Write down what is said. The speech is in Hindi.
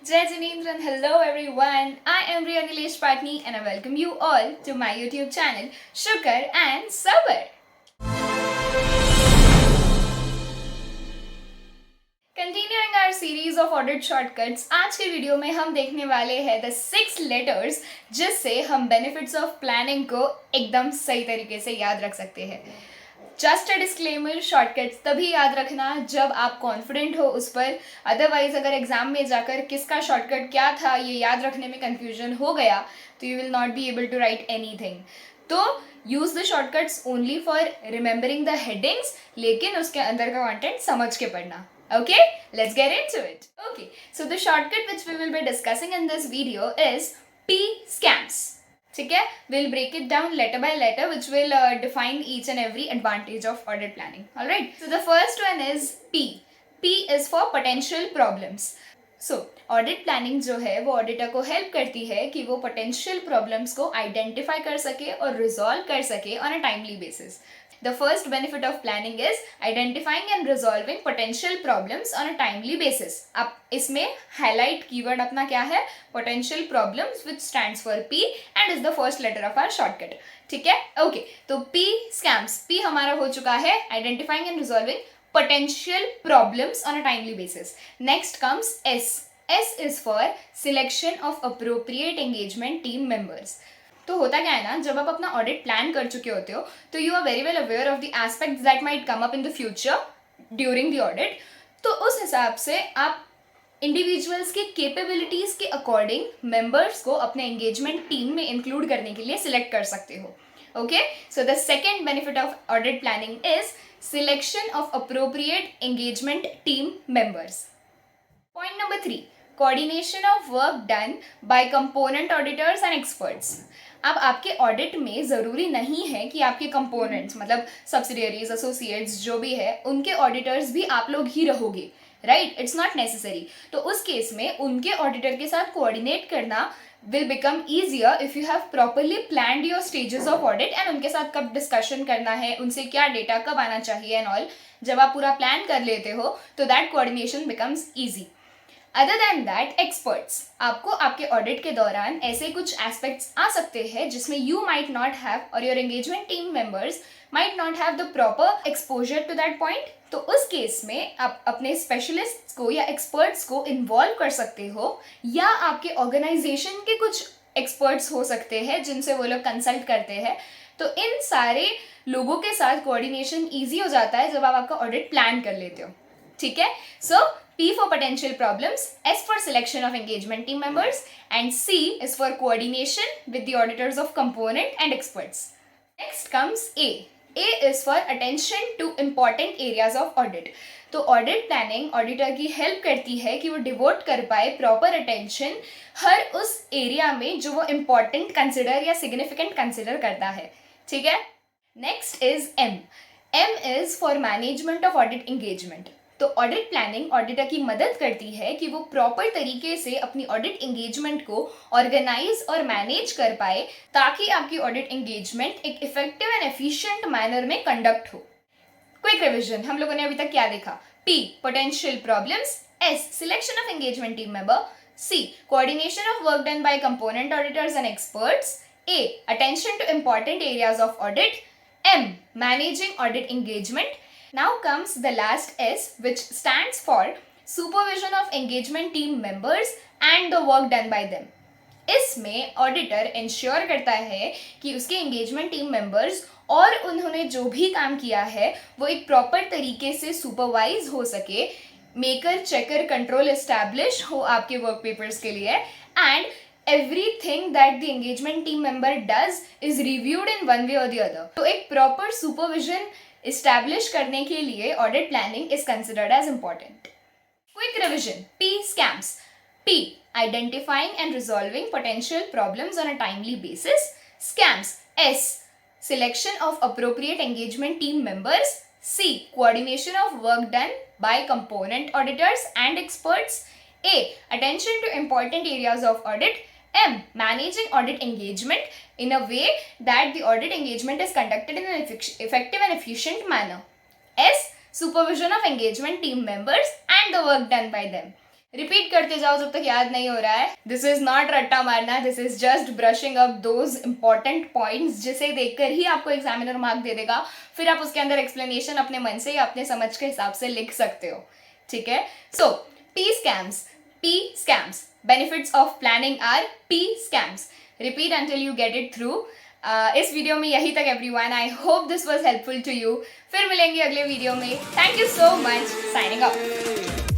Jai Janendra and hello everyone. I am Riya Nilesh Patni and I welcome you all to my YouTube channel Shukar and Sabar. Continuing our series of audit shortcuts, आज के वीडियो में हम देखने वाले हैं the 6 letters जिससे हम benefits of planning को एकदम सही तरीके से याद रख सकते हैं. जस्ट अ डिस्क्लेमर, शॉर्टकट्स तभी याद रखना जब आप कॉन्फिडेंट हो उस पर. अदरवाइज अगर एग्जाम में जाकर किसका शॉर्टकट क्या था ये याद रखने में कंफ्यूजन हो गया तो you will not be able to write anything. तो use the shortcuts only for remembering the headings, लेकिन उसके अंदर का कंटेंट समझ के पढ़ना. Okay, let's get into it. Okay, so the shortcut which we will be discussing in this video is P scams. ठीक है, we'll break it down letter by letter which will define each and every advantage of audit planning. Alright, so the first one is P. P is for potential problems. So audit planning जो है वो ऑडिटर को हेल्प करती है कि वो potential problems को आइडेंटिफाई कर सके और रिजॉल्व कर सके on a timely basis. The first benefit of planning is identifying and resolving potential problems on a timely basis. अब इसमें highlight keyword अपना क्या है? Potential problems, which stands for P and is the first letter of our shortcut. ठीक है? Okay. तो P scams. P हमारा हो चुका है identifying and resolving potential problems on a timely basis. Next comes S. S is for selection of appropriate engagement team members. तो होता क्या है ना, जब आप अपना ऑडिट प्लान कर चुके होते हो तो you are very well aware of the aspects that might come up in the future during the audit. तो उस हिसाब से आप इंडिविजुअल्स के कैपेबिलिटीज़ के अकॉर्डिंग मेंबर्स को अपने एंगेजमेंट टीम में इंक्लूड करने के लिए सिलेक्ट कर सकते हो. Okay, so the second benefit of audit planning is selection of appropriate engagement team members. Point number 3, coordination of work done by component auditors and experts. अब आपके ऑडिट में ज़रूरी नहीं है कि आपके कंपोनेंट्स मतलब सब्सिडियरीज, एसोसिएट्स जो भी है उनके ऑडिटर्स भी आप लोग ही रहोगे, राइट? It's not necessary. तो उस केस में उनके ऑडिटर के साथ कोऑर्डिनेट करना will become easier if you have properly planned your stages of audit and उनके साथ कब डिस्कशन करना है, उनसे क्या डेटा कब आना चाहिए एंड ऑल. जब आप पूरा प्लान कर लेते हो तो that coordination becomes easy. Other than that, experts. आपको आपके ऑडिट के दौरान ऐसे कुछ एस्पेक्ट्स आ सकते हैं जिसमें यू माइट नॉट हैव और your engagement team members might not have the proper exposure to that point. तो उस केस में आप अपने स्पेशलिस्ट को या एक्सपर्ट्स को इन्वॉल्व कर सकते हो, या आपके ऑर्गेनाइजेशन के कुछ एक्सपर्ट्स हो सकते हैं जिनसे वो लोग कंसल्ट करते हैं. तो इन सारे लोगों के साथ कोऑर्डिनेशन ईजी हो जाता है जब आप आपका ऑडिट प्लान कर लेते हो. ठीक है, सो P for potential problems, S for selection of engagement team members, and C is for coordination with the auditors of component and experts. Next comes A. A is for attention to important areas of audit. तो ऑडिट प्लानिंग ऑडिटर की हेल्प करती है कि वो डिवोट कर पाए प्रॉपर अटेंशन हर उस एरिया में जो वो इम्पॉर्टेंट कंसिडर या सिग्निफिकेंट कंसिडर करता है. ठीक है, next is M. M is for management of audit engagement. तो ऑडिट प्लानिंग ऑडिटर की मदद करती है कि वो प्रॉपर तरीके से अपनी ऑडिट एंगेजमेंट को ऑर्गेनाइज और मैनेज कर पाए ताकि आपकी ऑडिट एंगेजमेंट एक इफेक्टिव एंड एफिशिएंट मैनर में कंडक्ट हो. क्विक रिवीजन, हम लोगों ने अभी तक क्या देखा? P, potential problems. S, selection of engagement team member. C, coordination of work done by component auditors and experts. A, attention two important areas of audit. M, managing audit engagement. Now comes the last S, which stands for supervision of engagement team members and the work done by them. इसमें ऑडिटर इंश्योर करता है कि उसके एंगेजमेंट टीम मेंबर्स और उन्होंने जो भी काम किया है वो एक प्रॉपर तरीके से सुपरवाइज हो सके, मेकर चेकर कंट्रोल एस्टैब्लिश हो आपके वर्क पेपर्स के लिए, and everything that the engagement team member does is reviewed in one way or the other. तो एक प्रॉपर सुपरविजन इस्टेब्लिश करने के लिए audit planning is considered as important. Quick revision, P scams. P, identifying and resolving potential problems on a timely basis. Scams. S, selection of appropriate engagement team members. C, coordination of work done by component auditors and experts. A, attention to important areas of audit. M, managing audit engagement in a way that the audit engagement is conducted in an effective and efficient manner. S, supervision of engagement team members and the work done by them. Repeat करते जाओ जब तक याद नहीं हो रहा है. दिस इज नॉट रट्टा मारना, this is just brushing up those important points जिसे देखकर ही आपको एग्जामिनर मार्क दे देगा. फिर आप उसके अंदर एक्सप्लेनेशन अपने मन से या अपने समझ के हिसाब से लिख सकते हो. ठीक है. सो P scams. Benefits of planning are P scams. Repeat until you get it through. इस वीडियो में यही तक everyone. I hope this was helpful to you. फिर मिलेंगे अगले वीडियो में. Thank you so much. Signing of.